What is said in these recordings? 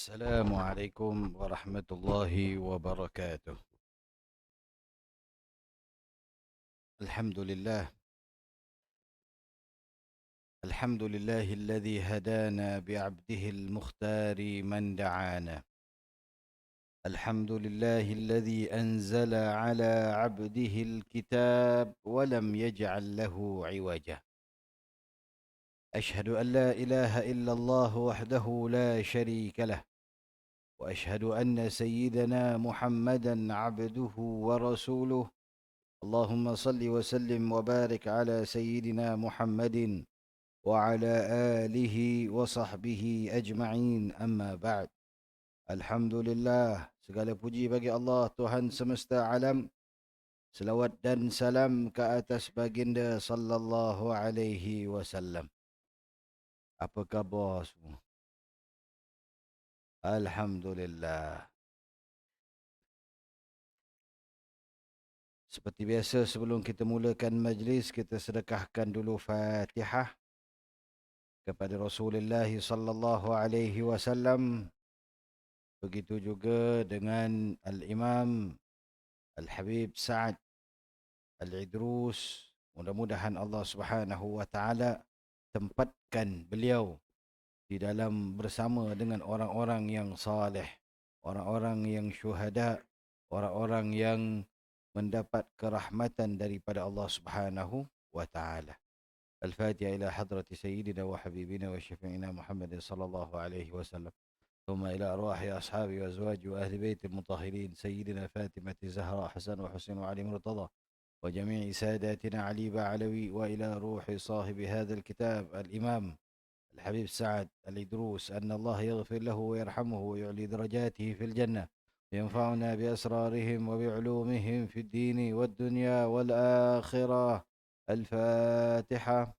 السلام عليكم ورحمة الله وبركاته. الحمد لله. الحمد لله الذي هدانا بعبده المختار من دعانا. الحمد لله الذي أنزل على عبده الكتاب ولم يجعل له عوجا. أشهد أن لا إله إلا الله وحده لا شريك له، وأشهد أن سيدنا محمدا عبده ورسوله. اللهم صل وسلم وبارك على سيدنا محمد وعلى آله وصحبه أجمعين. أما بعد. Alhamdulillah, segala puji bagi Allah Tuhan semesta alam. Selawat dan salam ke atas baginda sallallahu alaihi wasallam. Apa khabar semua? Alhamdulillah. Seperti biasa, sebelum kita mulakan majlis, kita sedekahkan dulu Fatihah kepada Rasulullah sallallahu alaihi wasallam. Begitu juga dengan Al-Imam Al-Habib Sa'ad Al-Idrus. Mudah-mudahan Allah Subhanahu wa taala tempatkan beliau di dalam bersama dengan orang-orang yang saleh, orang-orang yang syuhada, orang-orang yang mendapat kerahmatan daripada Allah Subhanahu wa taala. Al-Fatiha ila hadrati sayyidina wa habibina wa syafi'ina Muhammadin sallallahu alaihi wasallam. ثم إلى أرواح أصحابي وأزواجي وأهل بيت المطهرين سيدنا فاطمة الزهراء حسن وحسين وعلي مرتضى وجميع ساداتنا علي بعلوي، وإلى روح صاحب هذا الكتاب الإمام الحبيب سعد الإدروس، أن الله يغفر له ويرحمه ويعلي درجاته في الجنة وينفعنا بأسرارهم وبعلومهم في الدين والدنيا والآخرة. الفاتحة.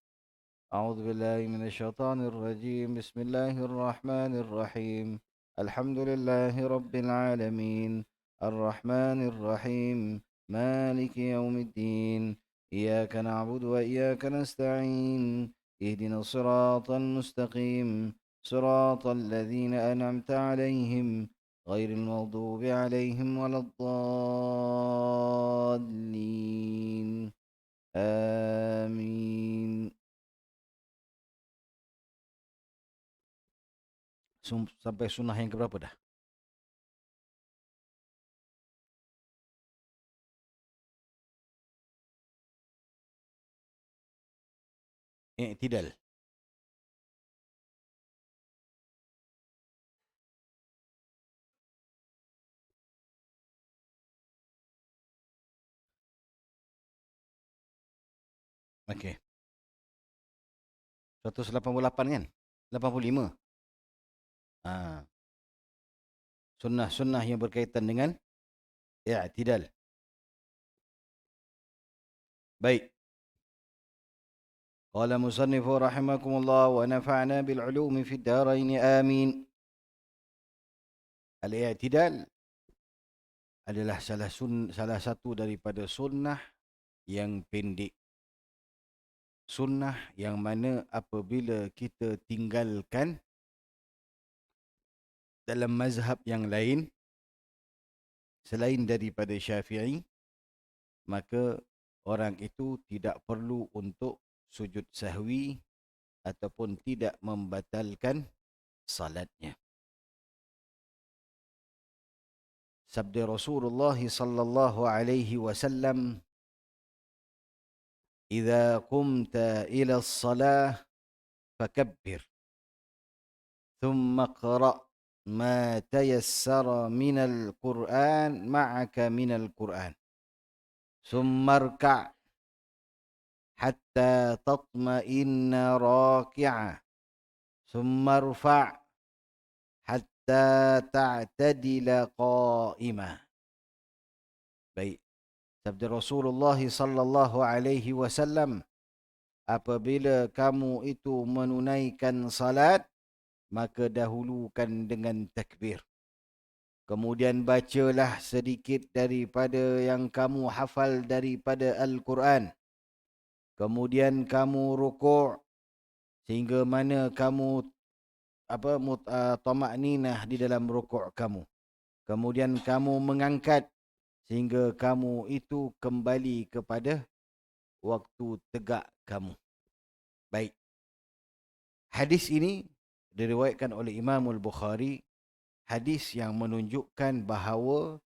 أعوذ بالله من الشيطان الرجيم. بسم الله الرحمن الرحيم. الحمد لله رب العالمين الرحمن الرحيم مالك يوم الدين. إياك نعبد وإياك نستعين. اهدنا الصراط المستقيم صراط الذين أنعمت عليهم غير المغضوب عليهم ولا الضالين. آمين. Sampai sunnah yang keberapa dah? I'tidal. Okey. 188 kan? 85. Sunnah-sunnah yang berkaitan dengan i'tidal. Baik. Qala musannifu rahimakumullah wa nafa'na bil ulumi fid darain amin. Al-i'tidal adalah salah satu daripada sunnah yang pendek. Sunnah yang mana apabila kita tinggalkan dalam mazhab yang lain selain daripada Syafi'i, maka orang itu tidak perlu untuk sujud sahwi ataupun tidak membatalkan salatnya. Sabda Rasulullah sallallahu alaihi wasallam, "Idza qumta ila as-salah fakabbir, thumma qra' ma tayassara min al-Qur'an ma'aka min al-Qur'an. Thumma irka' hatta tatma'inna raki'a. Thumma irfa' hatta ta'tadila qa'imah." Baik. Sabda Rasulullah sallallahu alaihi wasallam, apabila kamu itu menunaikan salat, maka dahulukan dengan takbir. Kemudian bacalah sedikit daripada yang kamu hafal daripada Al-Quran. Kemudian kamu rukuk sehingga mana kamu tamakninah di dalam rukuk kamu. Kemudian kamu mengangkat sehingga kamu itu kembali kepada waktu tegak kamu. Baik. Hadis ini diriwayatkan oleh Imam Al-Bukhari, hadis yang menunjukkan bahawa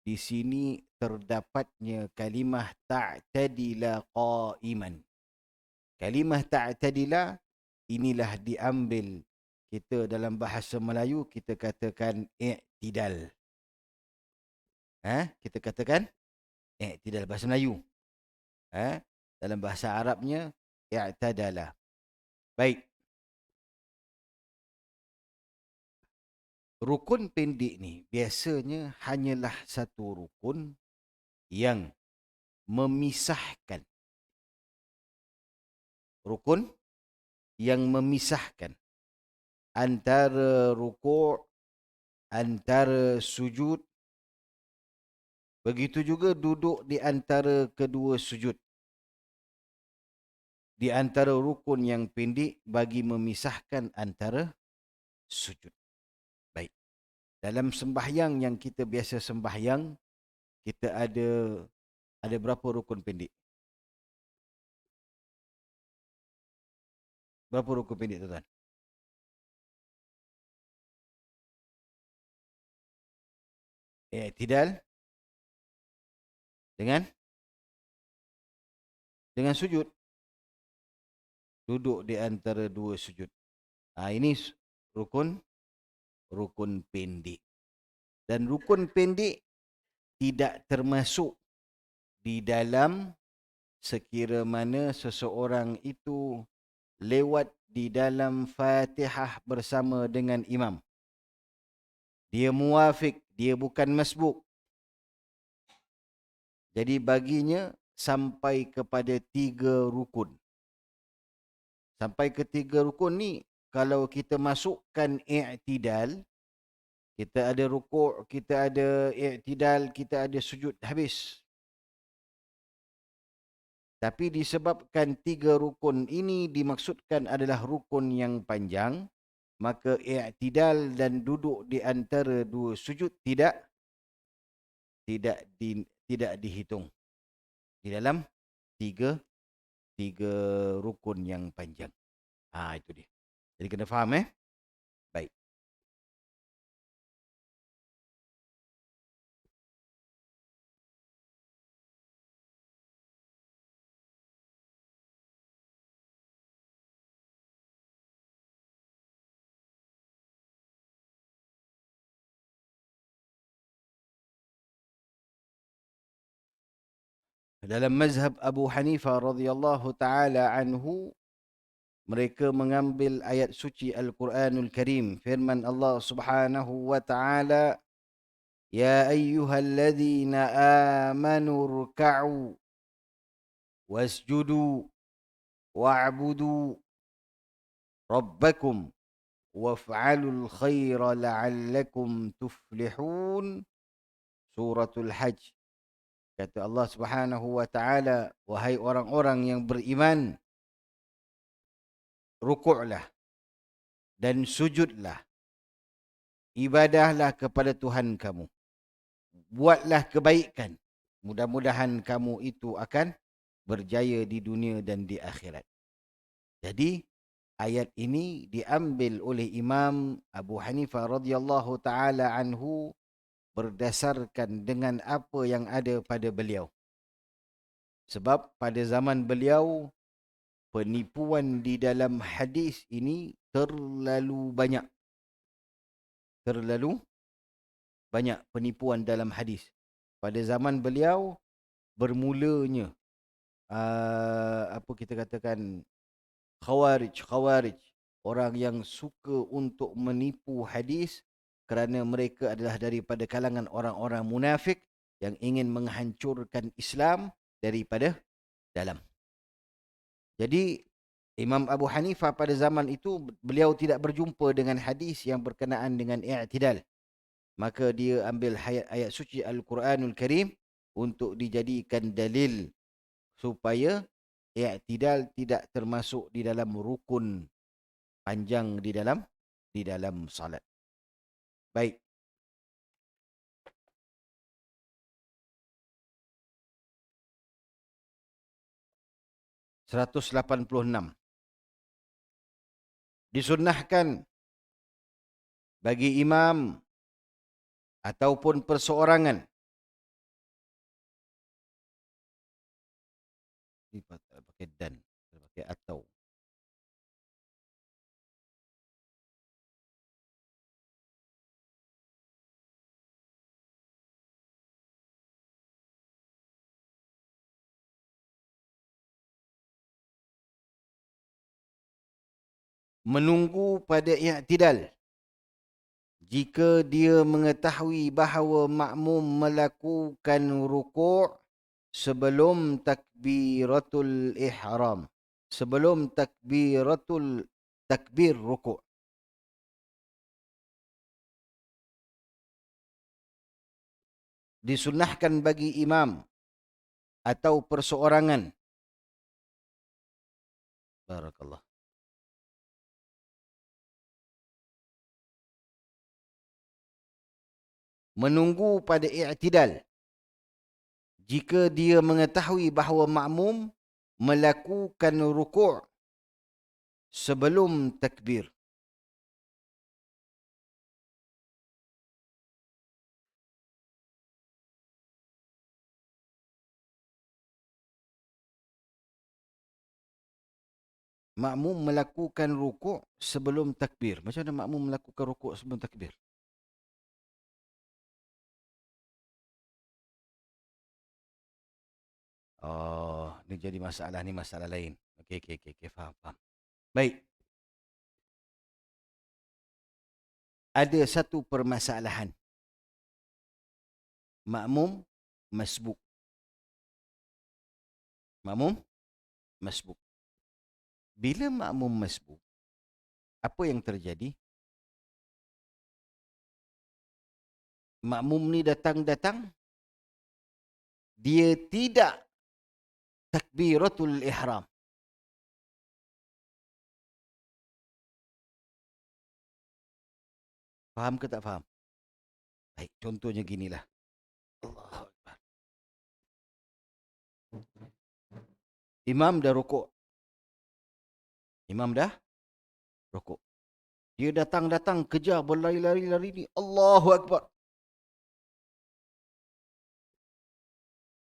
di sini terdapatnya kalimah ta'tadila qa'iman. Kalimah ta'tadila inilah diambil kita dalam bahasa Melayu kita katakan i'tidal. Kita katakan i'tidal bahasa Melayu. Dalam bahasa Arabnya i'tadala. Baik. Rukun pendek ni biasanya hanyalah satu rukun yang memisahkan. Rukun yang memisahkan antara rukuk, antara sujud, begitu juga duduk di antara kedua sujud. Di antara rukun yang pendek bagi memisahkan antara sujud. Baik. Dalam sembahyang yang kita biasa sembahyang, kita ada berapa rukun pendek? Berapa rukun pendek, tuan-tuan? I'tidal dengan sujud. Duduk di antara dua sujud. Ini rukun pendek. Dan rukun pendek tidak termasuk di dalam sekira mana seseorang itu lewat di dalam Fatihah bersama dengan imam. Dia muwafiq, dia bukan masbuk. Jadi baginya sampai kepada 3 rukun. Sampai ke 3 rukun ni, kalau kita masukkan i'tidal, kita ada rukuk, kita ada i'tidal, kita ada sujud, habis. Tapi disebabkan 3 rukun ini dimaksudkan adalah rukun yang panjang, maka i'tidal dan duduk di antara 2 sujud tidak dihitung di dalam 3 rukun yang panjang. Itu dia. Jadi kena faham Baik. Dalam mazhab Abu Hanifah radhiyallahu taala anhu, mereka mengambil ayat suci Al-Quranul Karim, firman Allah Subhanahu wa taala, "Ya ayyuhalladzina amanu ruk'u wasjudu wa'budu rabbakum waf'alul khaira la'allakum tuflihun." Suratul Hajj. Kata Allah Subhanahu wa taala, wahai orang-orang yang beriman, rukuklah dan sujudlah. Ibadahlah kepada Tuhan kamu. Buatlah kebaikan. Mudah-mudahan kamu itu akan berjaya di dunia dan di akhirat. Jadi ayat ini diambil oleh Imam Abu Hanifah radhiyallahu taala anhu berdasarkan dengan apa yang ada pada beliau. Sebab pada zaman beliau, penipuan di dalam hadis ini terlalu banyak. Terlalu banyak penipuan dalam hadis. Pada zaman beliau, bermulanya apa kita katakan khawarij, orang yang suka untuk menipu hadis kerana mereka adalah daripada kalangan orang-orang munafik yang ingin menghancurkan Islam daripada dalam. Jadi Imam Abu Hanifah pada zaman itu, beliau tidak berjumpa dengan hadis yang berkenaan dengan i'tidal. Maka dia ambil ayat suci Al-Quranul Karim untuk dijadikan dalil supaya i'tidal tidak termasuk di dalam rukun panjang di dalam di dalam salat. Baik. (186) Disunnahkan bagi imam ataupun perseorangan pakai dan, pakai atau, menunggu pada i'tidal jika dia mengetahui bahawa makmum melakukan rukuk sebelum takbiratul ihram, sebelum takbir rukuk. Disunnahkan bagi imam atau perseorangan, barakallah, menunggu pada i'tidal jika dia mengetahui bahawa makmum melakukan rukuk sebelum takbir. Makmum melakukan rukuk sebelum takbir. Macam mana makmum melakukan rukuk sebelum takbir? Oh, ni jadi masalah, ni masalah lain. Okey, okey, okey, okay, faham, faham. Baik. Ada satu permasalahan. Makmum masbuk. Makmum masbuk. Bila makmum masbuk, apa yang terjadi? Makmum ni datang-datang, dia tidak takbiratul ihram. Faham ke tak faham? Baik, contohnya ginilah. Allahu Akbar. Imam dah rukuk. Imam dah rukuk. Dia datang-datang, kejar, berlari-lari ni. Allahu Akbar.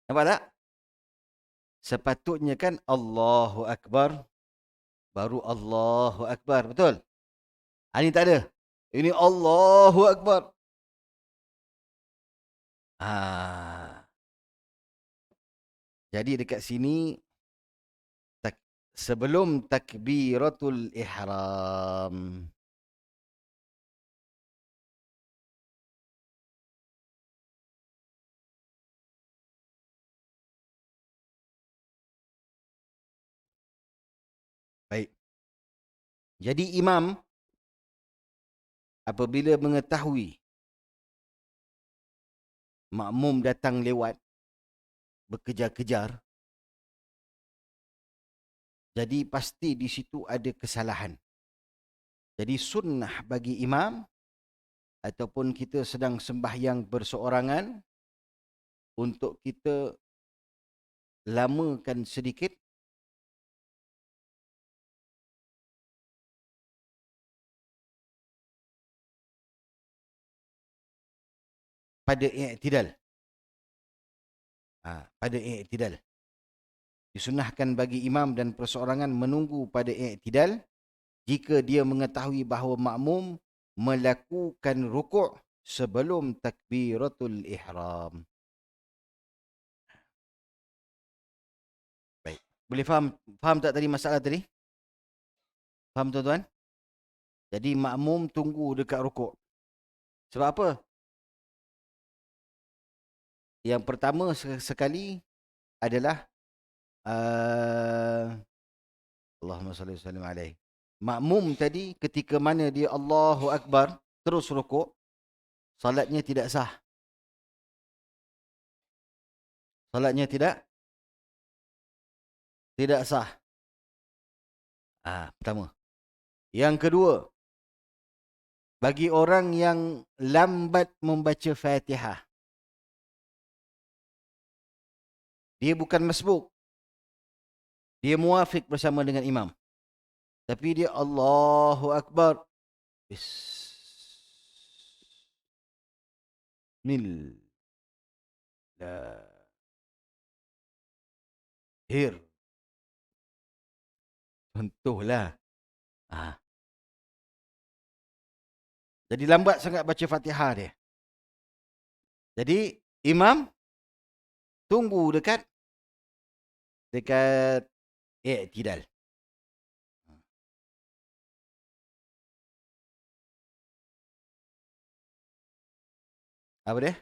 Nampak tak? Sepatutnya kan Allahu Akbar, baru Allahu Akbar. Betul? Ini tak ada. Ini Allahu Akbar. Jadi dekat sini, sebelum takbiratul ihram. Baik. Jadi imam apabila mengetahui makmum datang lewat, berkejar-kejar, jadi pasti di situ ada kesalahan. Jadi sunnah bagi imam ataupun kita sedang sembahyang berseorangan untuk kita lamakan sedikit pada i'tidal. Pada i'tidal. Disunahkan bagi imam dan perseorangan menunggu pada i'tidal jika dia mengetahui bahawa makmum melakukan rukuk sebelum takbiratul ihram. Baik. Boleh faham tak tadi masalah tadi? Faham tuan-tuan? Jadi makmum tunggu dekat rukuk. Sebab apa? Yang pertama sekali adalah Allahumma salli wa sallim alaihi. Makmum tadi ketika mana dia Allahu Akbar terus rukuk, salatnya tidak sah. Salatnya tidak sah. Pertama. Yang kedua, bagi orang yang lambat membaca Fatihah. Dia bukan masbuk. Dia muafiq bersama dengan imam. Tapi dia Allahu Akbar. Bismillahir. Contohlah. Ah. Jadi lambat sangat baca Fatihah dia. Jadi imam tunggu dekat i'tidal. Apa dia?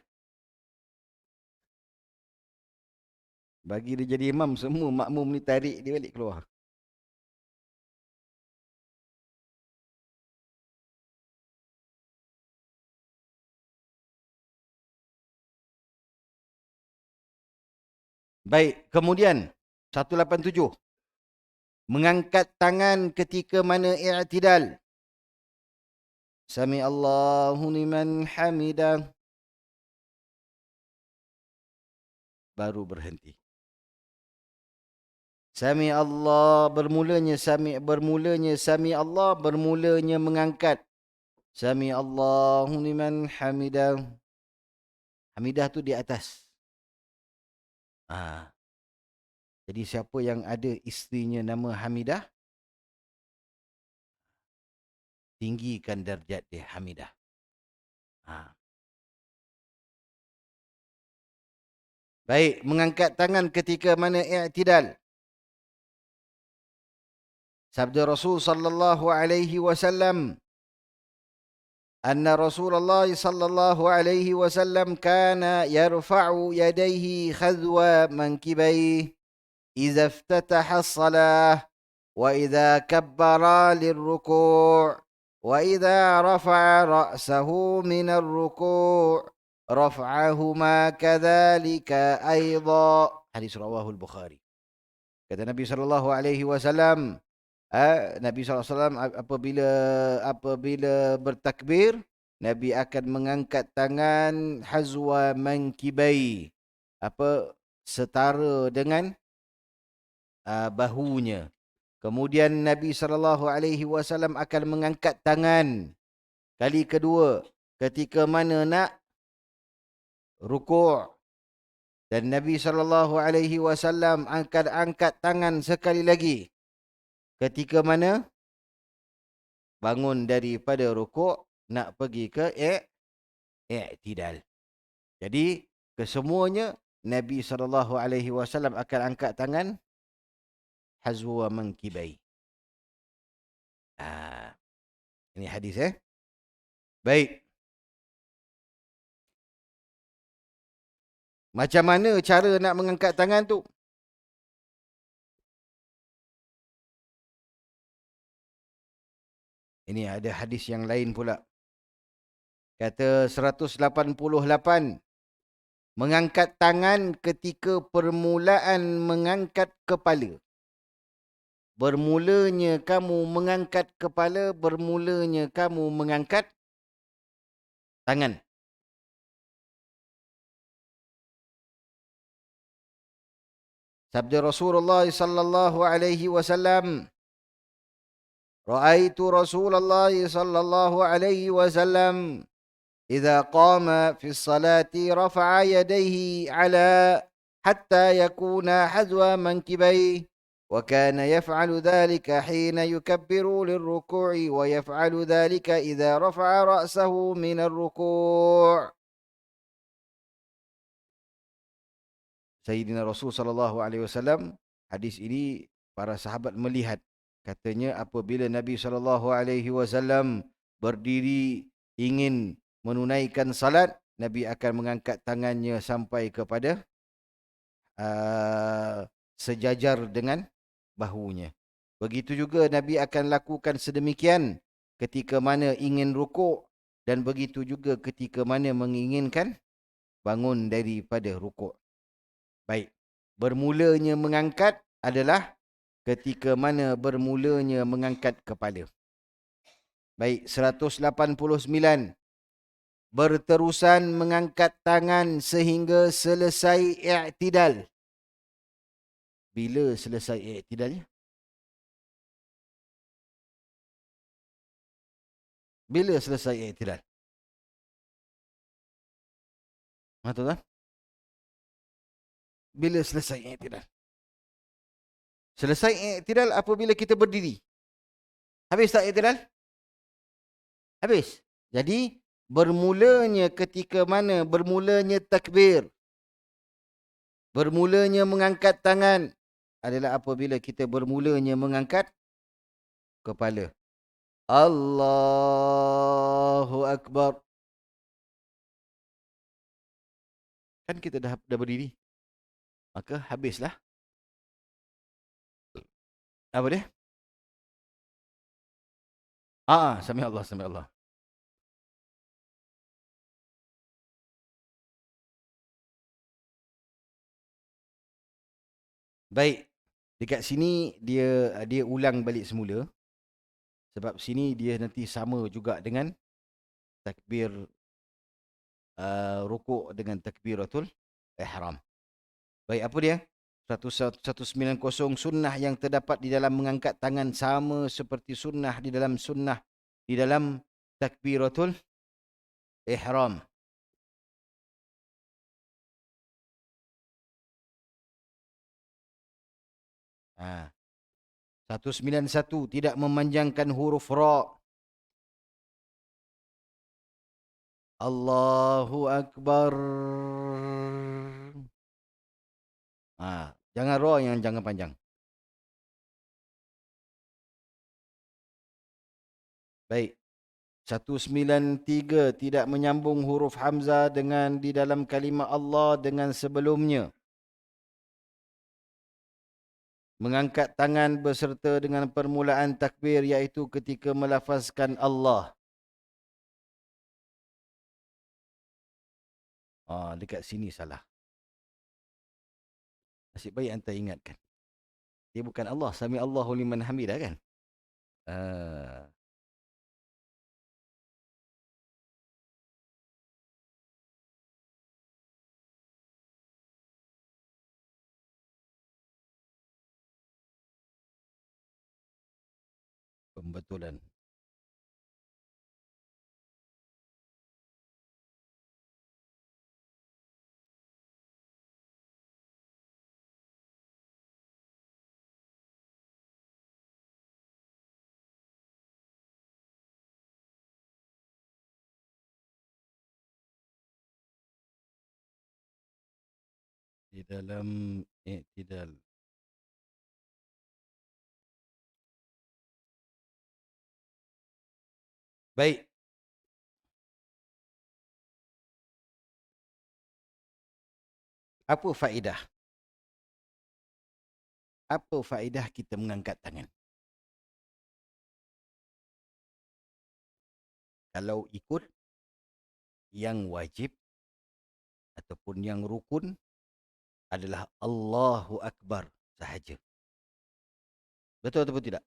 Bagi dia jadi imam, semua makmum ni tarik dia balik keluar. Baik, kemudian 187. Mengangkat tangan ketika mana i'tidal. Sami Allahu liman hamidah. Baru berhenti. Sami Allah bermulanya sami Allah bermulanya mengangkat. Sami Allahu liman hamidah. Hamidah tu di atas. Jadi siapa yang ada isterinya nama Hamidah, tinggikan darjat dia Hamidah. Baik, mengangkat tangan ketika mana i'tidal. Sabda Rasul sallallahu alaihi wasallam, anna Rasulullah sallallahu alaihi wasallam kana yarfa'u yadayhi khadwa mankibaihi idza iftataha as-salah wa idza kabbara lirruku' wa idza rafa'a ra'sahu min ar-ruku' raf'ahuma kadzalika aidha. Hadis rawahu al-Bukhari. Kata Nabi sallallahu alaihi wasallam, Nabi SAW apabila bertakbir, Nabi akan mengangkat tangan hazwa mankibai, setara dengan bahunya. Kemudian Nabi SAW akan mengangkat tangan kali kedua ketika mana nak rukuk, dan Nabi SAW akan angkat tangan sekali lagi ketika mana bangun daripada rukuk nak pergi ke i'tidal. Jadi kesemuanya Nabi SAW akan angkat tangan hazwa mankibai. Ini hadis Baik. Macam mana cara nak mengangkat tangan tu? Ini ada hadis yang lain pula. Kata 188, mengangkat tangan ketika permulaan mengangkat kepala. Bermulanya kamu mengangkat kepala, bermulanya kamu mengangkat tangan. Sabda Rasulullah sallallahu alaihi wasallam, Ra'aitu Rasulullah sallallahu alaihi wasallam idza qama fi as-salati rafa'a yadayhi ala hatta yakuna hazwa mankibai wa kana yaf'alu dhalika hina yukabbiru lirruku'i wa yaf'alu dhalika idza rafa'a ra'sahu min ar-ruku'. Sayyidina Rasul sallallahu alaihi wasallam, hadis ini para sahabat melihat. Katanya apabila Nabi sallallahu alaihi wasallam berdiri ingin menunaikan salat, Nabi akan mengangkat tangannya sampai kepada sejajar dengan bahunya. Begitu juga Nabi akan lakukan sedemikian ketika mana ingin rukuk, dan begitu juga ketika mana menginginkan bangun daripada rukuk. Baik. Bermulanya mengangkat adalah ketika mana bermulanya mengangkat kepala. Baik, 189. Berterusan mengangkat tangan sehingga selesai i'tidal. Bila selesai i'tidalnya? Bila selesai i'tidal? Betul tak? Bila selesai i'tidal? Selesai i'tidal apabila kita berdiri. Habis tak i'tidal? Habis. Jadi, bermulanya ketika mana? Bermulanya takbir. Bermulanya mengangkat tangan adalah apabila kita bermulanya mengangkat kepala. Allahu Akbar. Kan kita dah berdiri. Maka habislah. Apa dia? Sami Allah, sami Allah. Baik. Dekat sini dia ulang balik semula. Sebab sini dia nanti sama juga dengan takbir rukuk dengan takbiratul ihram. Baik, apa dia? 190 sunnah yang terdapat di dalam mengangkat tangan sama seperti sunnah di dalam takbiratul ihram. Ha. 191 tidak memanjangkan huruf ra. Allahu Akbar. Jangan ra yang jangan panjang. Baik. 193 tidak menyambung huruf hamzah dengan di dalam kalimah Allah dengan sebelumnya. Mengangkat tangan berserta dengan permulaan takbir iaitu ketika melafazkan Allah. Dekat sini salah. Nasib baik anda ingatkan. Dia bukan Allah. Sami Allahu liman hamidah kan? Pembetulan. Di dalam i'tidal. Baik. Apa faedah? Apa faedah kita mengangkat tangan? Kalau ikut yang wajib ataupun yang rukun adalah Allahu Akbar sahaja. Betul ataupun tidak?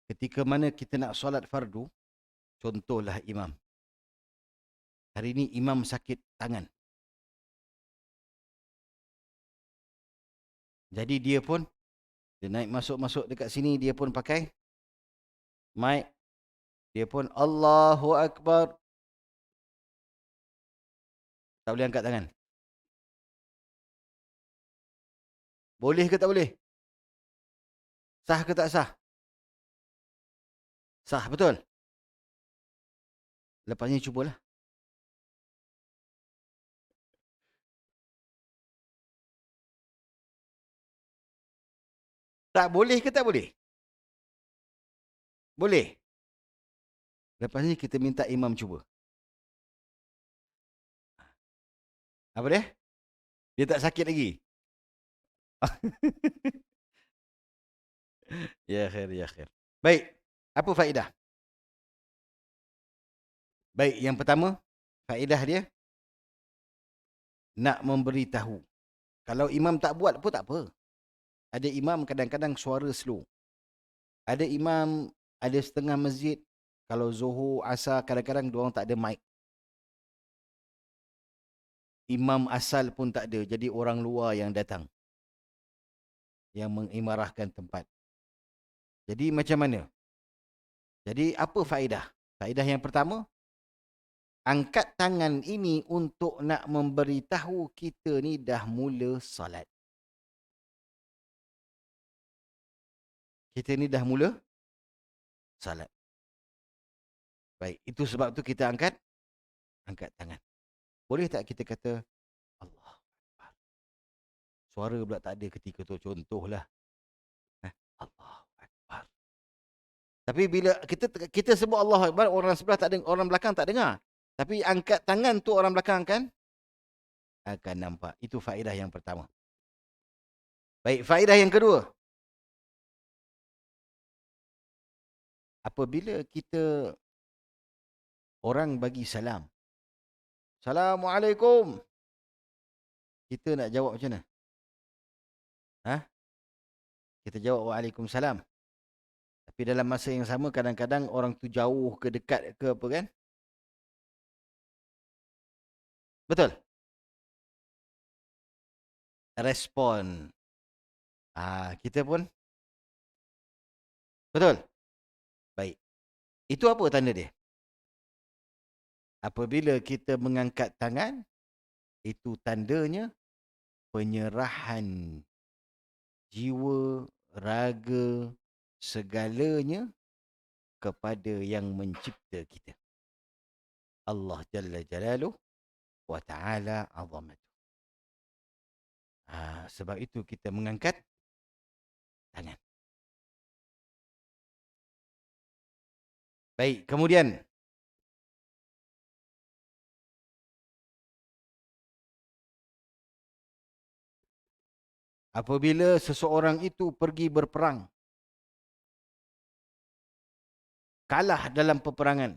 Ketika mana kita nak solat fardu, contohlah imam. Hari ini imam sakit tangan. Jadi dia pun, dia naik masuk-masuk dekat sini, dia pun pakai mic. Dia pun Allahu Akbar. Tak boleh angkat tangan. Boleh ke tak boleh? Sah ke tak sah? Sah, betul? Lepas ni cubalah. Tak boleh ke tak boleh? Boleh. Lepas ni kita minta imam cuba. Apa dia? Dia tak sakit lagi. Ya khair, ya khair. Baik. Apa faedah? Baik, yang pertama, faedah dia nak memberitahu. Kalau imam tak buat pun tak apa. Ada imam kadang-kadang suara slow. Ada imam, ada setengah masjid Kalau Zuhur, Asar, kadang-kadang diorang tak ada mic. Imam asal pun tak ada. Jadi orang luar yang datang. Yang mengimarahkan tempat. Jadi macam mana? Jadi apa faedah? Faedah yang pertama, angkat tangan ini untuk nak memberitahu kita ni dah mula salat. Kita ni dah mula salat. Baik, itu sebab tu kita angkat tangan. Boleh tak kita kata Allah Akbar? Suara pula tak ada ketika tu, contohlah. Allah Akbar. Tapi bila kita sebut Allah Akbar, orang sebelah tak dengar, orang belakang tak dengar. Tapi angkat tangan tu orang belakang akan nampak. Itu faedah yang pertama. Baik, faedah yang kedua. Apabila kita orang bagi salam. Assalamualaikum. Kita nak jawab macam mana? Ha? Kita jawab Waalaikumsalam. Tapi dalam masa yang sama kadang-kadang orang tu jauh ke dekat ke apa kan? Betul? Respon. Kita pun betul. Baik. Itu apa tanda dia? Apabila kita mengangkat tangan, itu tandanya penyerahan jiwa, raga, segalanya kepada yang mencipta kita. Allah Jalla Jalaluh wa Ta'ala Azamatuh. Sebab itu kita mengangkat tangan. Baik, kemudian apabila seseorang itu pergi berperang, kalah dalam peperangan,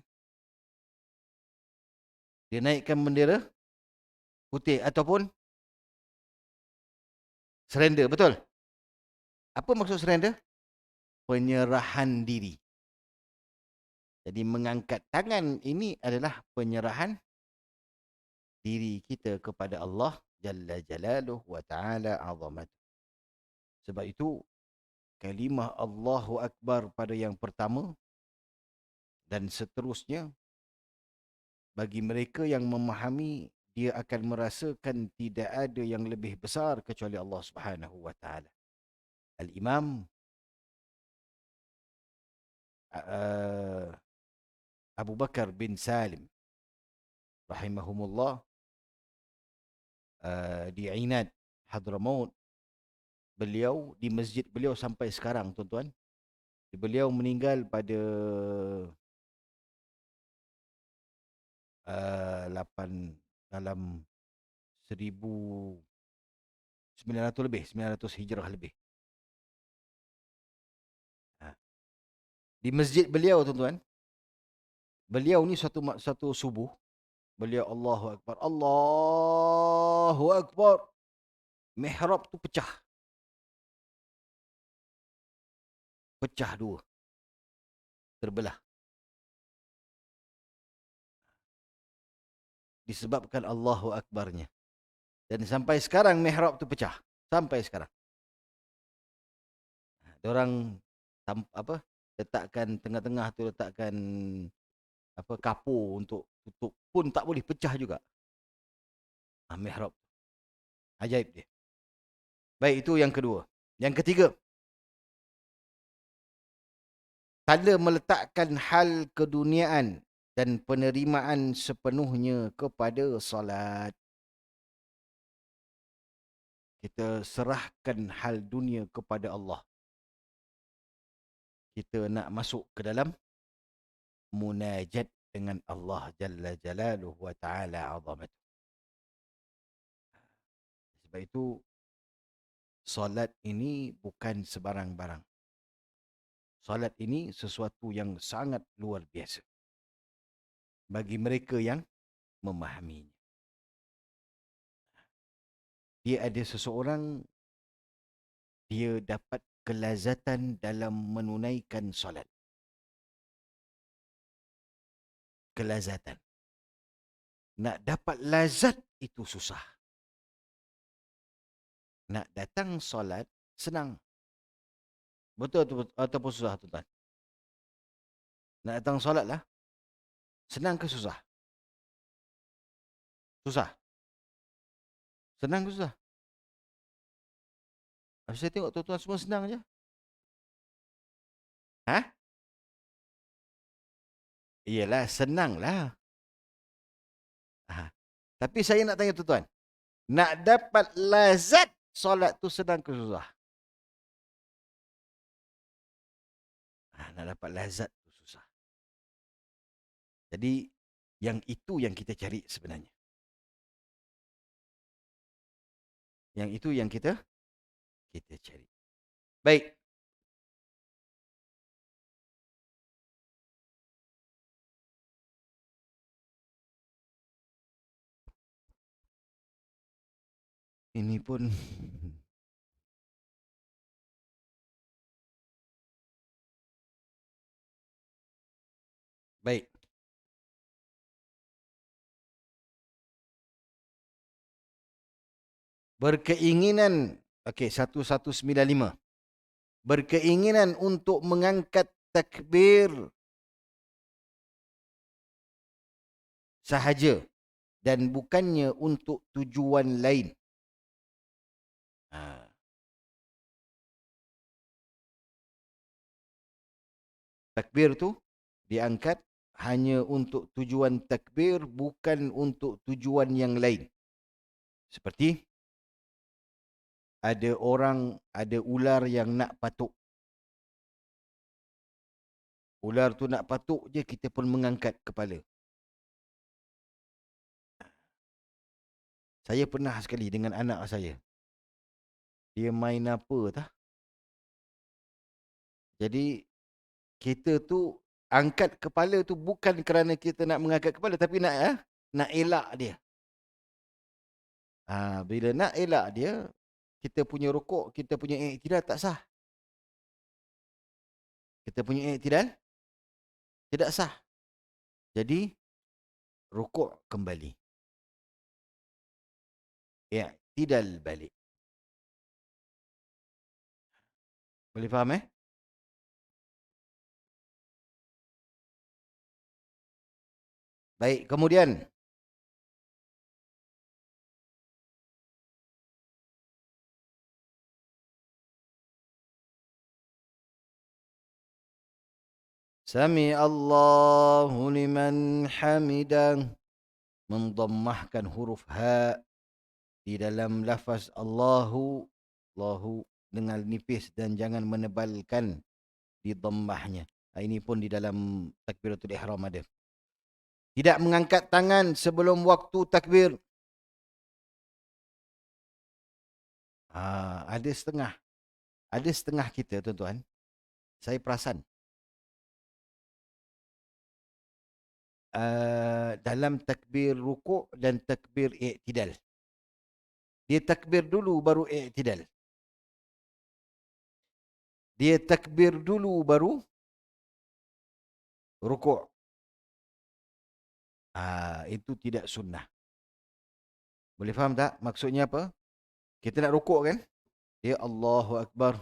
dia naikkan bendera putih ataupun surrender, betul? Apa maksud surrender? Penyerahan diri. Jadi mengangkat tangan ini adalah penyerahan diri kita kepada Allah Jalla Jalaluh wa Ta'ala Azamatuh. Sebab itu kalimah Allahu Akbar pada yang pertama dan seterusnya, bagi mereka yang memahami, dia akan merasakan tidak ada yang lebih besar kecuali Allah Subhanahu wa Ta'ala. Al-Imam Abu Bakar bin Salim rahimahumullah di Ainad Hadramaut, beliau di masjid beliau sampai sekarang, tuan-tuan. Beliau meninggal pada 8 dalam 1900 lebih, 900 hijrah lebih. Di masjid beliau, tuan-tuan, beliau ni satu subuh, beliau Allahu Akbar, Allahu Akbar, mihrab tu pecah dua, terbelah. Disebabkan Allahu Akbarnya. Dan sampai sekarang mihrab tu pecah. Sampai sekarang. Diorang letakkan tengah-tengah tu, letakkan kapur untuk tutup pun tak boleh, pecah juga. Mihrab. Ajaib dia. Baik, itu yang kedua. Yang ketiga, tanda meletakkan hal keduniaan dan penerimaan sepenuhnya kepada solat. Kita serahkan hal dunia kepada Allah. Kita nak masuk ke dalam munajat dengan Allah Jalla Jalaluhu wa Ta'ala Azamatuh. Sebab itu, solat ini bukan sebarang-barang. Solat ini sesuatu yang sangat luar biasa bagi mereka yang memahaminya. Dia ada seseorang, dia dapat kelazatan dalam menunaikan solat. kelazatan. Nak dapat lazat itu susah. Nak datang solat senang. Betul ataupun susah, tuan? Nak datang solat lah. Senang ke susah? Susah. Senang ke susah? Saya tengok tuan-tuan semua senang je. Ha? Iyalah, senang lah. Ha. Tapi saya nak tanya tuan-tuan. Nak dapat lazat solat tu senang ke susah? Nak dapat lazat tu susah. Jadi, yang itu yang kita cari sebenarnya. Yang itu yang kita cari. Baik. Ini pun baik. Berkeinginan, okey, 1195. Berkeinginan untuk mengangkat takbir sahaja dan bukannya untuk tujuan lain. Takbir tu diangkat hanya untuk tujuan takbir, bukan untuk tujuan yang lain. Seperti ada ular yang nak patuk. Ular tu nak patuk je, kita pun mengangkat kepala. Saya pernah sekali dengan anak saya. Dia main apa tah? Jadi, kita tu angkat kepala tu bukan kerana kita nak mengangkat kepala, tapi nak elak dia. Bila nak elak dia, kita punya rukuk, kita punya i'tidal tak sah. Kita punya i'tidal tidak sah. Jadi, rukuk kembali. I'tidal balik. Boleh faham Baik, kemudian Sami Allahu liman hamidah, mendammahkan huruf ha di dalam lafaz Allahu dengan nipis dan jangan menebalkan di dhammahnya. Ini pun di dalam takbiratul ihram ada. Tidak mengangkat tangan sebelum waktu takbir. Ada setengah kita, tuan-tuan. Saya perasan. Dalam takbir rukuk dan takbir i'tidal. Dia takbir dulu baru i'tidal. Dia takbir dulu baru rukuk. Itu tidak sunnah. Boleh faham tak maksudnya apa? Kita nak rukuk kan? Ya Allahu Akbar.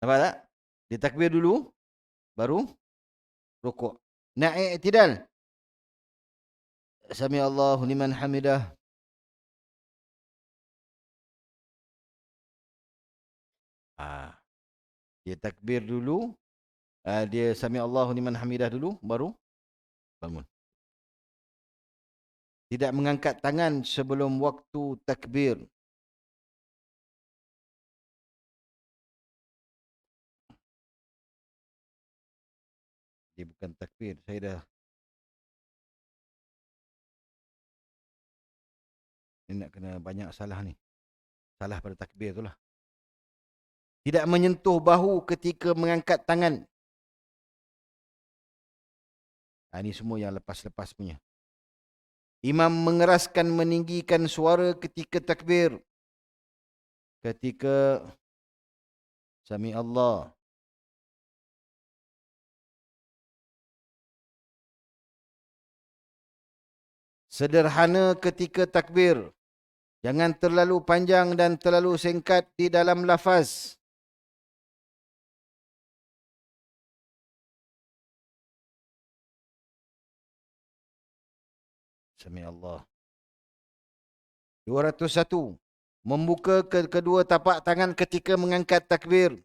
Nampak tak? Dia takbir dulu baru rukuk. Nak i'tidal. Sami Allahu liman hamidah. Dia takbir dulu. Dia sami Allahu liman hamidah dulu baru bangun. Tidak mengangkat tangan sebelum waktu takbir. Dia bukan takbir. Saya dah. Ini nak kena banyak salah ni. Salah pada takbir tu lah. Tidak menyentuh bahu ketika mengangkat tangan. Ini semua yang lepas-lepas punya. Imam mengeraskan meninggikan suara ketika takbir. Ketika Sami Allah Sederhana ketika takbir. Jangan terlalu panjang dan terlalu singkat di dalam lafaz. Sami Allah. 201. Membuka kedua tapak tangan ketika mengangkat takbir.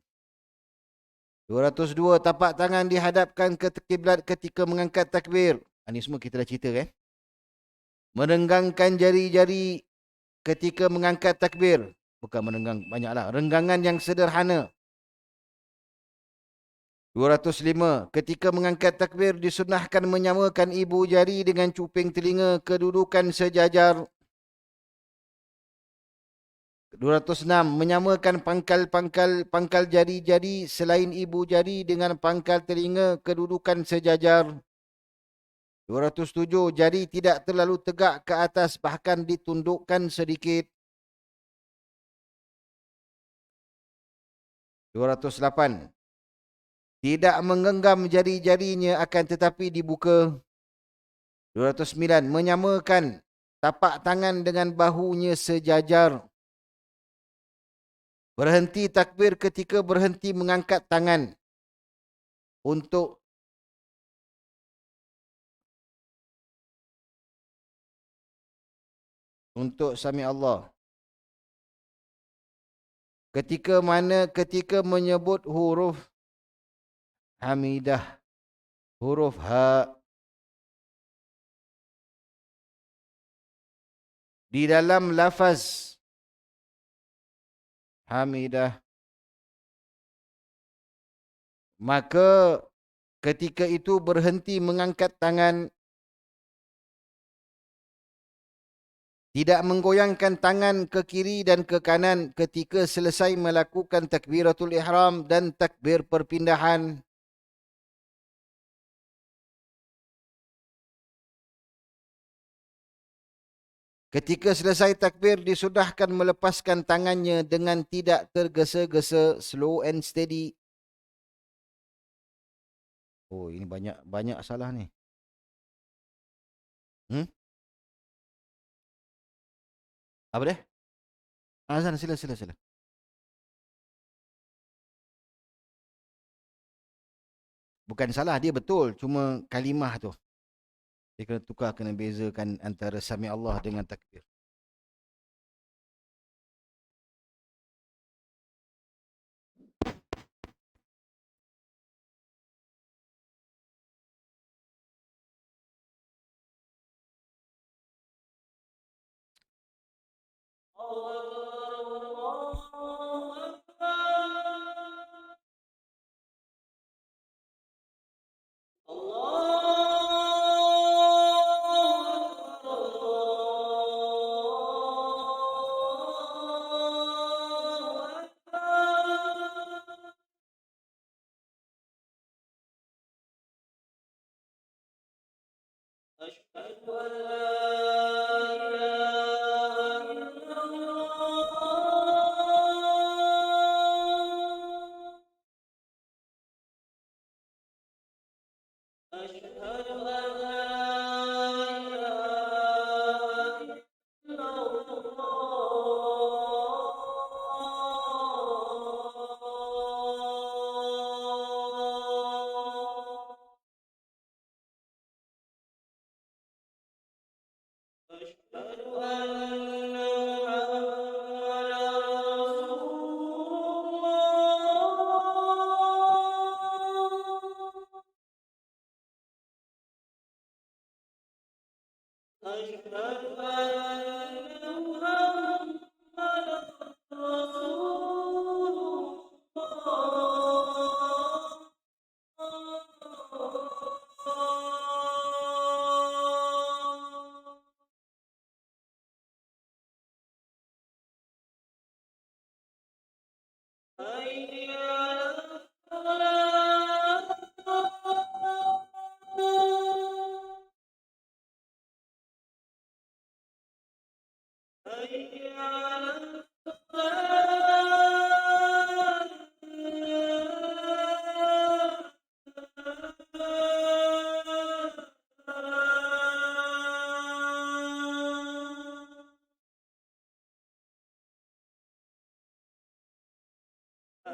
202. Tapak tangan dihadapkan ke kiblat ketika mengangkat takbir. Ini semua kita dah cerita kan? Merenggangkan jari-jari ketika mengangkat takbir. Bukan merenggang banyaklah. Renggangan yang sederhana. 205. Ketika mengangkat takbir disunahkan menyamakan ibu jari dengan cuping telinga kedudukan sejajar. 206. Menyamakan pangkal jari-jari selain ibu jari dengan pangkal telinga kedudukan sejajar. 207. Jari tidak terlalu tegak ke atas, bahkan ditundukkan sedikit. 208. Tidak menggenggam jari-jarinya akan tetapi dibuka. 209. Menyamakan tapak tangan dengan bahunya sejajar. Berhenti takbir ketika berhenti mengangkat tangan. Untuk Sami Allah. Ketika menyebut huruf hamidah, huruf ha di dalam lafaz hamidah, maka ketika itu berhenti mengangkat tangan, tidak menggoyangkan tangan ke kiri dan ke kanan ketika selesai melakukan takbiratul ihram dan takbir perpindahan. Ketika selesai takbir, disudahkan melepaskan tangannya dengan tidak tergesa-gesa, slow and steady. Oh, ini banyak salah ni. Apa dia? Sana, sila. Bukan salah, dia betul. Cuma kalimah tu. Dia kena tukar, kena bezakan antara Sami Allah dengan takbir.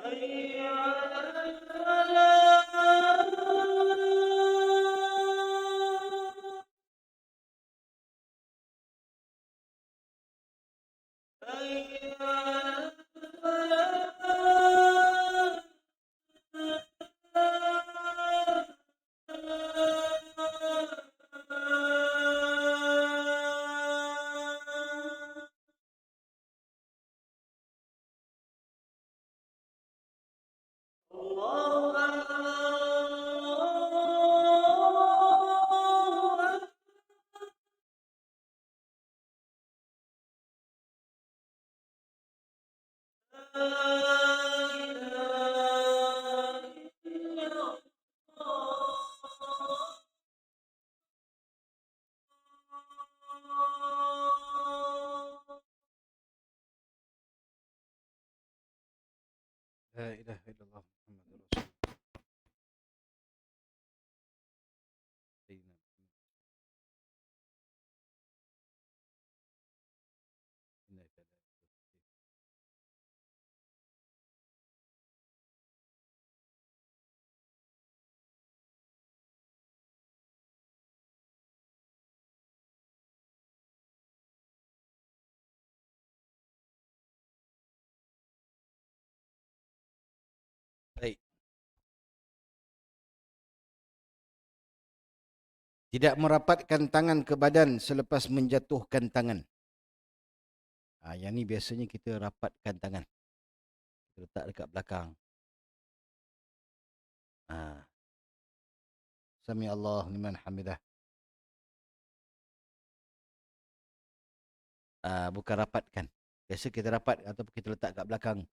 حي على الفلاح. حي على الفلاح. الله أكبر. لا إله إلا الله محمد رسول الله. Baik. Tidak merapatkan tangan ke badan selepas menjatuhkan tangan. Yang ni biasanya kita rapatkan tangan. Kita letak dekat belakang. Sami Allah liman hamidah. Bukan rapatkan. Biasa kita rapat ataupun kita letak kat belakang.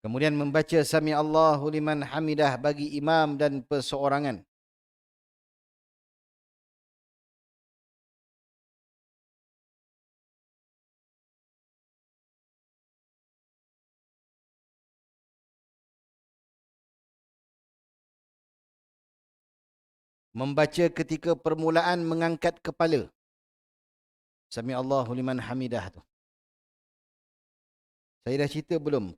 Kemudian membaca Sami Allahu liman hamidah bagi imam dan perseorangan. Membaca ketika permulaan mengangkat kepala. Sami Allahu liman hamidah tu. Saya dah cerita belum?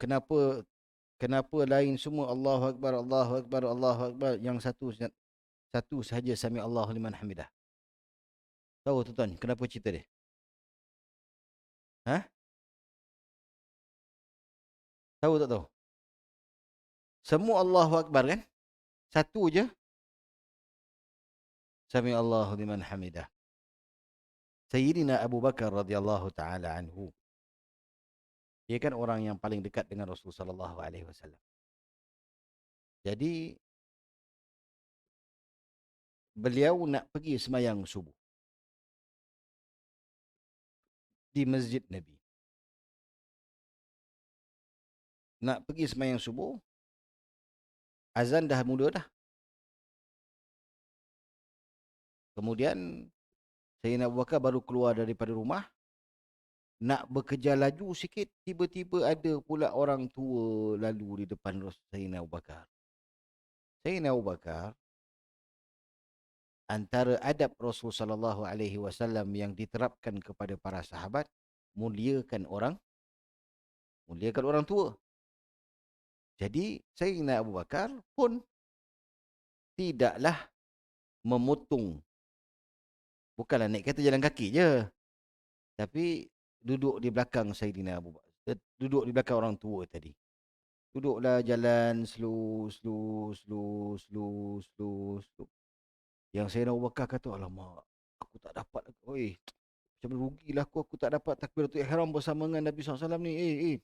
Kenapa lain semua Allahu Akbar, Allahu Akbar, Allahu Akbar. Yang satu sahaja Sami Allahu liman hamidah. Tahu tuan, kenapa cerita dia? Tahu tak tahu? Semua Allahu Akbar kan? Satu je. Sami Allahu liman hamidah. Sayyidina Abu Bakar radhiyallahu taala anhu. Dia kan orang yang paling dekat dengan Rasulullah sallallahu alaihi wasallam. Jadi beliau nak pergi sembahyang subuh di Masjid Nabi. Nak pergi sembahyang subuh, azan dah mula dah. Kemudian Sayyidina Abu Bakar baru keluar daripada rumah, nak bekerja laju sikit, tiba-tiba ada pula orang tua lalu di depan Sayyidina Abu Bakar. Sayyidina Abu Bakar, antara adab Rasul sallallahu alaihi wasallam yang diterapkan kepada para sahabat, muliakan orang tua. Jadi Sayyidina Abu Bakar pun tidaklah memotong, bukanlah naik kereta jalan kaki je, tapi duduk di belakang Sayyidina Abu Bakar, duduk di belakang orang tua tadi. Duduklah jalan slow. Yang Sayyidina Abu Bakar kata, alamak, aku tak dapat. Macam rugilah aku tak dapat takbiratul ihram bersama dengan Nabi SAW ni.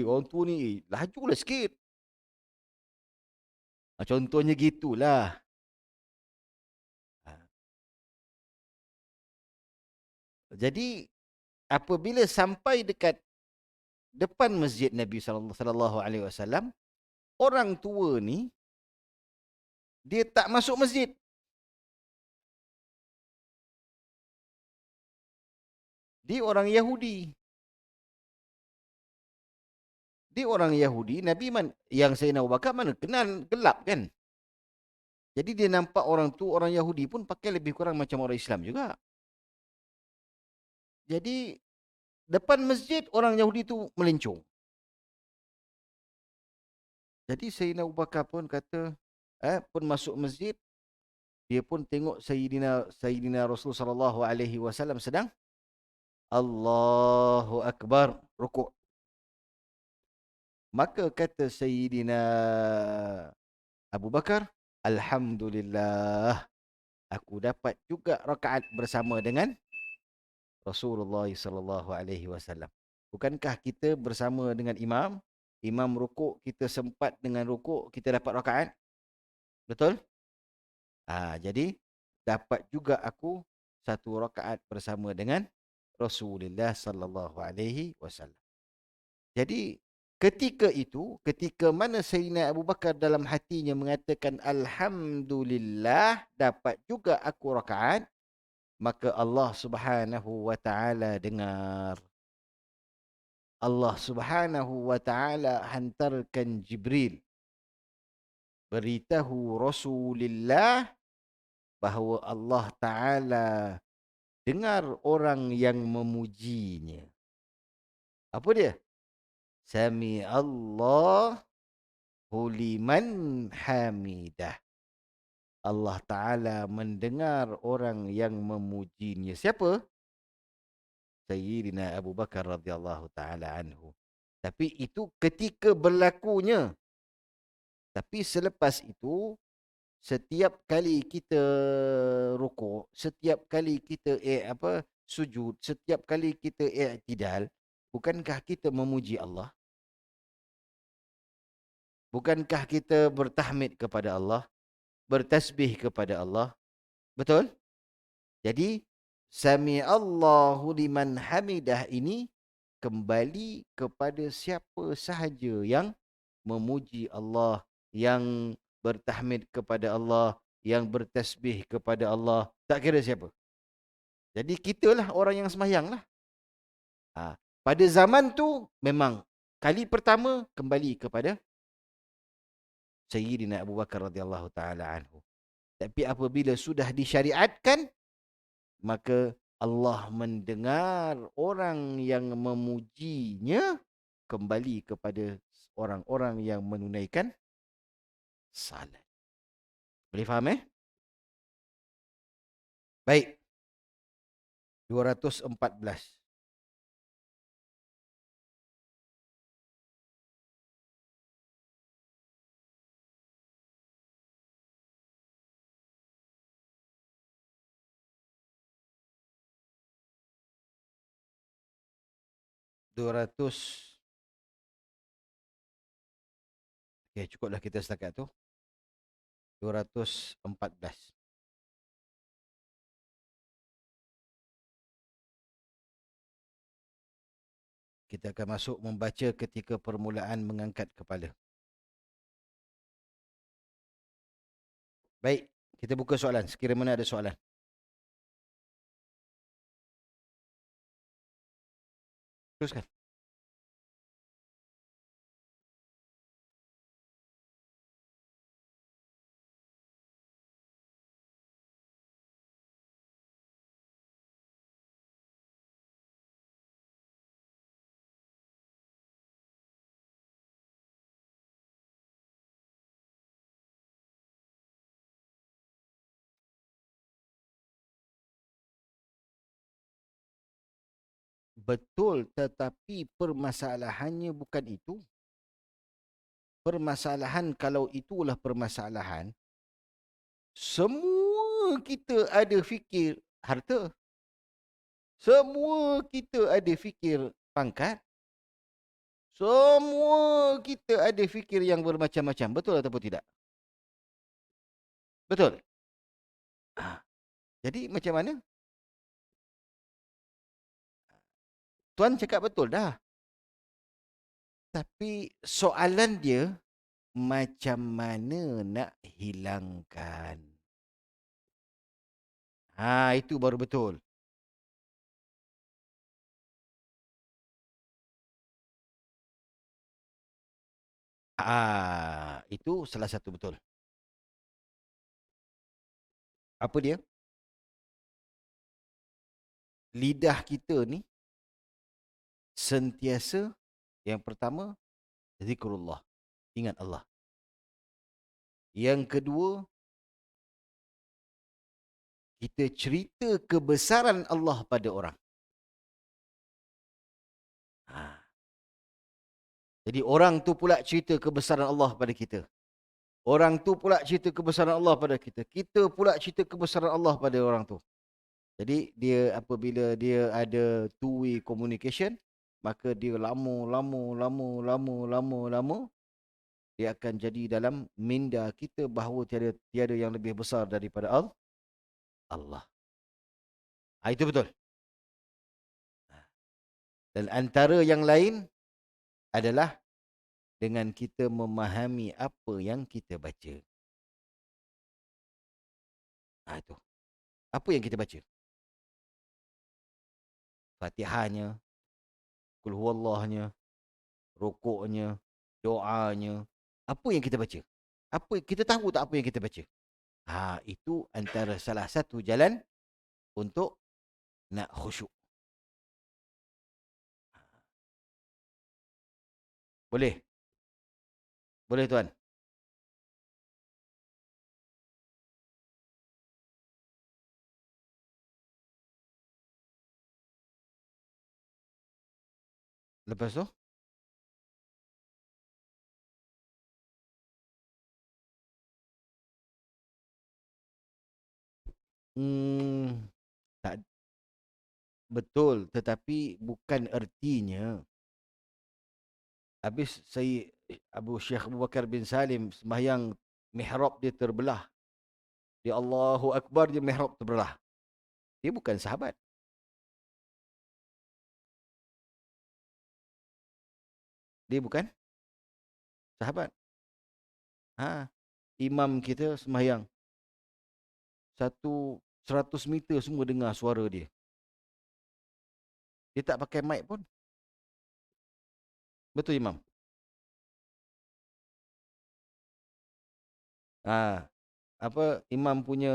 Orang tua ni, lajulah sikit. Contohnya gitulah. Jadi, apabila sampai dekat depan masjid Nabi sallallahu alaihi wasallam, orang tua ni dia tak masuk masjid. Dia orang Yahudi. Nabi yang Sayyidina Abu Bakar mana kenal, gelap kan? Jadi dia nampak orang Yahudi pun pakai lebih kurang macam orang Islam juga. Jadi depan masjid orang Yahudi tu melencong. Jadi Sayyidina Abu Bakar pun kata, pun masuk masjid, dia pun tengok Sayyidina Rasul sallallahu alaihi wasallam sedang Allahu Akbar rukuk. Maka kata Sayyidina Abu Bakar, Alhamdulillah, aku dapat juga rakaat bersama dengan Rasulullah sallallahu alaihi wasallam. Bukankah kita bersama dengan imam, imam rukuk, kita sempat dengan rukuk, kita dapat rakaat? Betul? Jadi dapat juga aku satu rakaat bersama dengan Rasulullah sallallahu alaihi wasallam. Jadi ketika itu, ketika mana Sayyidina Abu Bakar dalam hatinya mengatakan alhamdulillah dapat juga aku rakaat, maka Allah Subhanahu wa taala dengar. Allah Subhanahu wa taala hantarkan Jibril beritahu Rasulullah bahawa Allah taala dengar orang yang memujinya. Apa dia? Sami Allahu liman hamidah. Allah Ta'ala mendengar orang yang memujinya. Siapa? Sayyidina Abu Bakar radhiyallahu ta'ala anhu. Tapi itu ketika berlakunya. Tapi selepas itu, setiap kali kita rukuk, setiap kali kita sujud, setiap kali kita i'tidal, bukankah kita memuji Allah? Bukankah kita bertahmid kepada Allah? Bertasbih kepada Allah? Betul? Jadi, Sami Allahu liman hamidah ini kembali kepada siapa sahaja yang memuji Allah, yang bertahmid kepada Allah, yang bertasbih kepada Allah. Tak kira siapa. Jadi, kitalah orang yang sembahyang lah. Pada zaman tu, memang kali pertama kembali kepada Sayyidina Abu Bakar radhiyallahu ta'ala anhu. Tapi apabila sudah disyariatkan, maka Allah mendengar orang yang memujinya kembali kepada orang-orang yang menunaikan salat. Boleh faham Baik. 214. Okay, cukuplah kita setakat tu. 214. Kita akan masuk membaca ketika permulaan mengangkat kepala. Baik, kita buka soalan. Sekiranya ada soalan. Teruskan. Betul, tetapi permasalahannya bukan itu. Permasalahan kalau itulah permasalahan, semua kita ada fikir harta. Semua kita ada fikir pangkat. Semua kita ada fikir yang bermacam-macam. Betul ataupun tidak? Betul. Jadi macam mana? Tuan cakap betul dah. Tapi soalan dia, macam mana nak hilangkan? Itu baru betul. Itu salah satu betul. Apa dia? Lidah kita ni sentiasa, yang pertama, zikrullah, ingat Allah. Yang kedua, kita cerita kebesaran Allah pada orang. Ha. Jadi orang tu pula cerita kebesaran Allah pada kita. Orang tu pula cerita kebesaran Allah pada kita. Kita pula cerita kebesaran Allah pada orang tu. Jadi dia apabila dia ada two way communication, maka dia lama, dia akan jadi dalam minda kita bahawa tiada yang lebih besar daripada Allah. Itu betul. Dan antara yang lain adalah dengan kita memahami apa yang kita baca. Itu. Apa yang kita baca? Fatihahnya, Qul huwallahnya, rukuknya, doanya. Apa yang kita baca? Apa kita tahu tak apa yang kita baca? Itu antara salah satu jalan untuk nak khusyuk. Boleh? Boleh tuan? Lepas tu? Hmm, tak betul, tetapi bukan ertinya habis saya Abu Syekh Abu Bakar bin Salim sembahyang mihrab dia terbelah. Dia Allahu Akbar, dia mihrab terbelah. Dia bukan sahabat. Dia bukan sahabat. Imam kita sembahyang. 100 meter semua dengar suara dia. Dia tak pakai mic pun. Betul Imam? Ha, apa Imam punya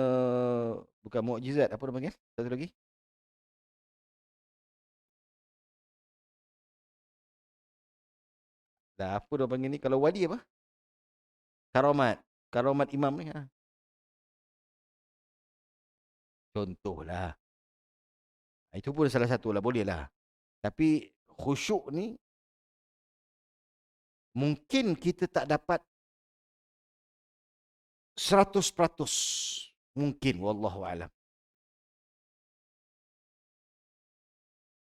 bukan mukjizat, apa dia panggil? Satu lagi. Dah apa dia panggil ni kalau wali apa? Karamat. Karamat Imam ni. Contohlah. Itu pun salah satu lah, boleh lah. Tapi khusyuk ni mungkin kita tak dapat 100%. Mungkin wallahu alam.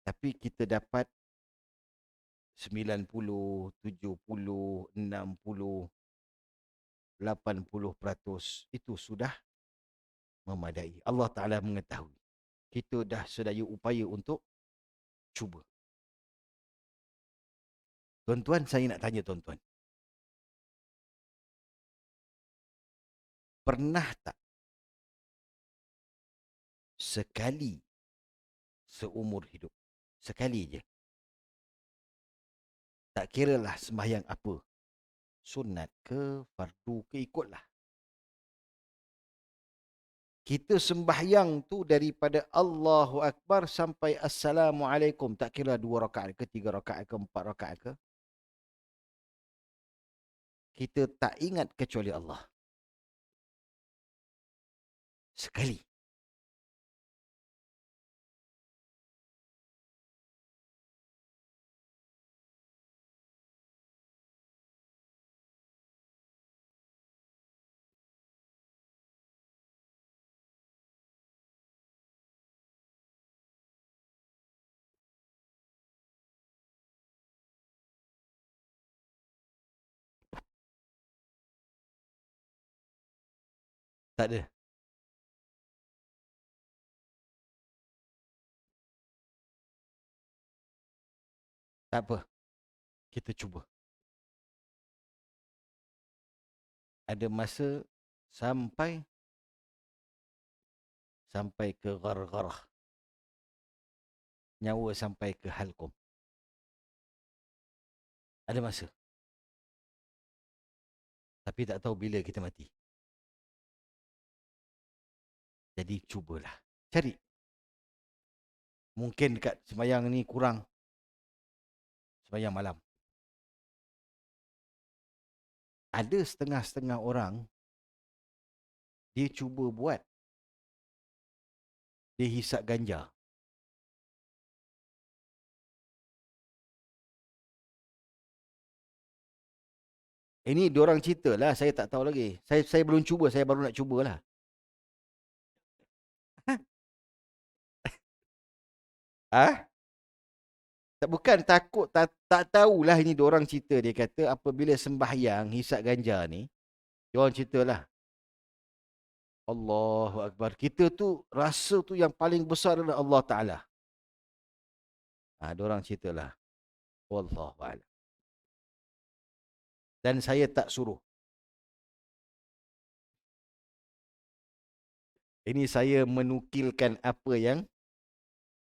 Tapi kita dapat 90, 70, 60, 80%. Itu sudah memadai. Allah Ta'ala mengetahui. Kita dah sedaya upaya untuk cuba. Tuan-tuan, saya nak tanya tuan-tuan. Pernah tak sekali seumur hidup, sekali je, tak kiralah sembahyang apa, sunat ke, fardu ke, ikutlah, kita sembahyang tu daripada Allahu Akbar sampai Assalamualaikum, tak kira 2 rakaat ke, 3 rakaat ke, 4 rakaat ke, kita tak ingat kecuali Allah. Sekali. Tak ada. Tak apa. Kita cuba. Ada masa sampai ke ghargharah. Nyawa sampai ke halqum. Ada masa. Tapi tak tahu bila kita mati. Jadi cubalah. Cari. Mungkin dekat sembahyang ni kurang. sembahyang malam. Ada setengah-setengah orang, dia cuba buat, dia hisap ganja. Ini diorang cerita lah, saya tak tahu lagi. Saya belum cuba, saya baru nak cubalah. Ah, tak, bukan takut, tak tahulah, ini diorang cerita. Dia kata apabila sembahyang hisap ganja ni, diorang ceritalah, Allahu Akbar. Kita tu rasa tu yang paling besar adalah Allah Taala. Diorang ceritalah. Wallahu a'lam. Dan saya tak suruh. Ini saya menukilkan apa yang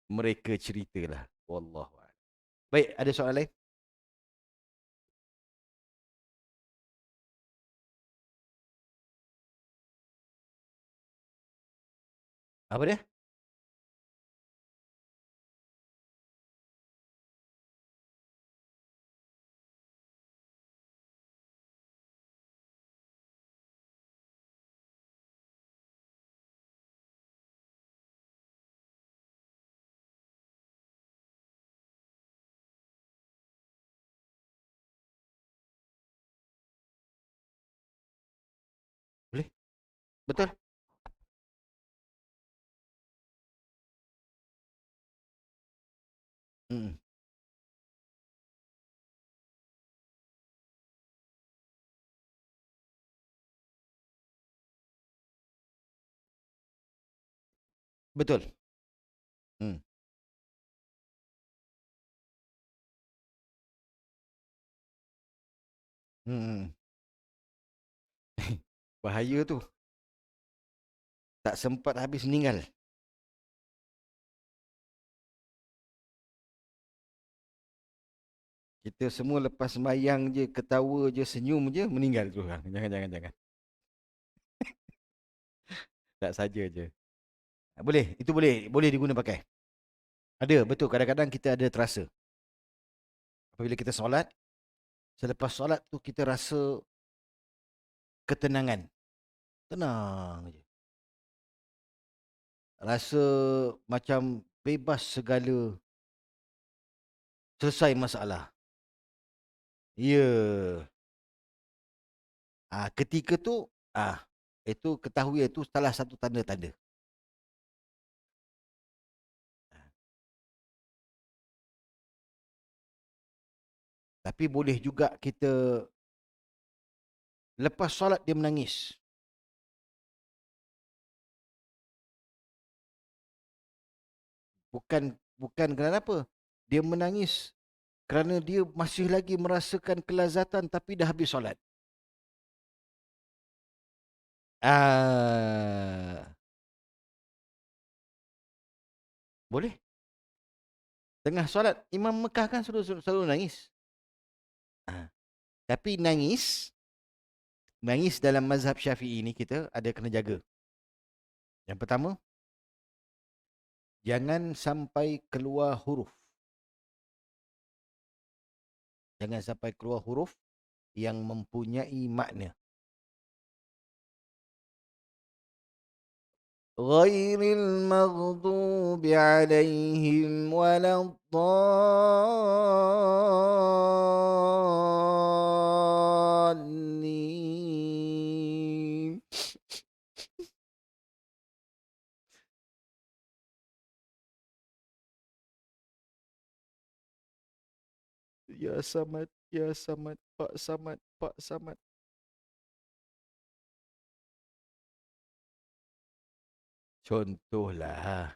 mereka ceritalah. Wallahu a'lam. Baik, ada soalan lain? Apa dia? Boleh? Betul? Hmm. Betul. Hmm. Hmm. Bahaya tu. Tak sempat habis meninggal. Kita semua lepas sembahyang je, ketawa je, senyum je, meninggal tu orang. Jangan, jangan, jangan. Tak saja je. Boleh, itu boleh, boleh diguna pakai. Ada, betul. Kadang-kadang kita ada terasa. Apabila kita solat, selepas solat tu kita rasa ketenangan. Tenang je. Rasa macam bebas segala, selesai masalah. Ya. Ketika tu, itu ketahui itu salah satu tanda-tanda. Tapi boleh juga kita lepas solat dia menangis. Bukan bukan kerana apa? Dia menangis kerana dia masih lagi merasakan kelazatan tapi dah habis solat. Ah, boleh. Tengah solat Imam Mekah kan selalu nangis. Ah, tapi nangis dalam mazhab Syafi'i ini kita ada kena jaga. Yang pertama, jangan sampai keluar huruf. Jangan sampai keluar huruf yang mempunyai makna. غير المغضوب عليهم ولا الضالين. Ya Samad, Ya Samad, Pak Samad, Pak Samad. Contohlah.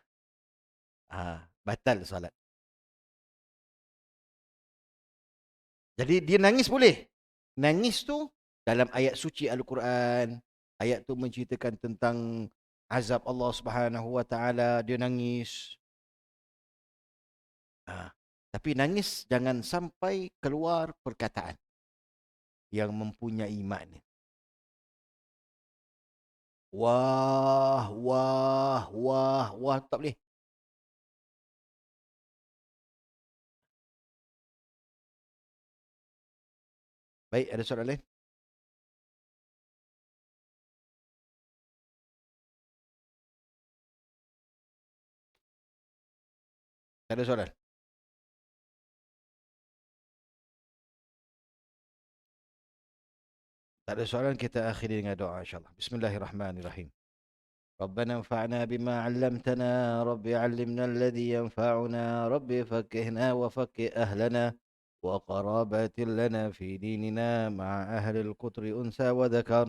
Batal solat. Jadi dia nangis boleh. Nangis tu dalam ayat suci Al-Quran, ayat tu menceritakan tentang azab Allah Subhanahu Wa Taala, dia nangis. Tapi nangis jangan sampai keluar perkataan yang mempunyai makna. Wah, wah, wah, wah, tak boleh. Baik, ada soalan lain? Tak ada soalan? Tak ada soalan, kita akhiri dengan doa insyaAllah. Bismillahirrahmanirrahim. ربنا انفعنا بما علمتنا رب علمنا الذي ينفعنا رب فكهنا وفك أهلنا وقرابات لنا في ديننا مع أهل القطر أنثى وذكر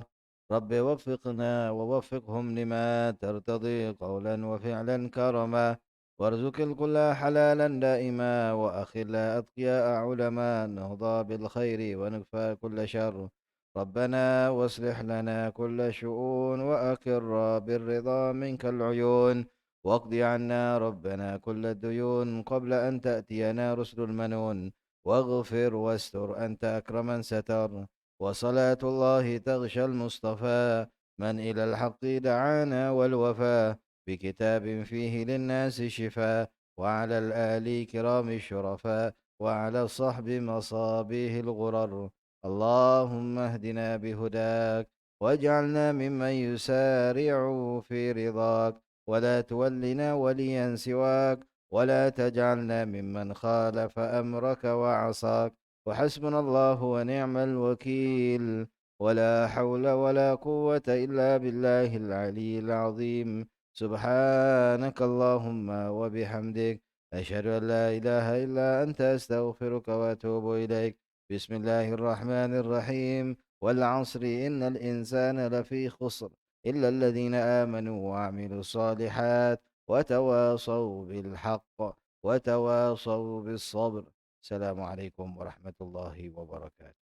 رب وفقنا ووفقهم لما ترتضي قولا وفعلا كرما وارزق الكل حلالا دائما وأخل أتقياء علما نهضى بالخير ونكفى كل شر ربنا واصلح لنا كل شؤون وأكر بالرضا منك العيون واقض عنا ربنا كل الديون قبل أن تأتينا رسل المنون واغفر واستر أنت أكرمن ستر وصلاة الله تغشى المصطفى من إلى الحق دعانا والوفا بكتاب فيه للناس شفاء وعلى الآل كرام الشرفاء وعلى الصحب مصابيه الغرر اللهم اهدنا بهداك واجعلنا ممن يسارع في رضاك ولا تولنا وليا سواك ولا تجعلنا ممن خالف أمرك وعصاك وحسبنا الله ونعم الوكيل ولا حول ولا قوة إلا بالله العلي العظيم سبحانك اللهم وبحمدك أشهد أن لا إله إلا أنت أستغفرك وأتوب إليك بسم الله الرحمن الرحيم والعصر إن الإنسان لفي خسر إلا الذين آمنوا وعملوا الصالحات وتواصوا بالحق وتواصوا بالصبر السلام عليكم ورحمة الله وبركاته.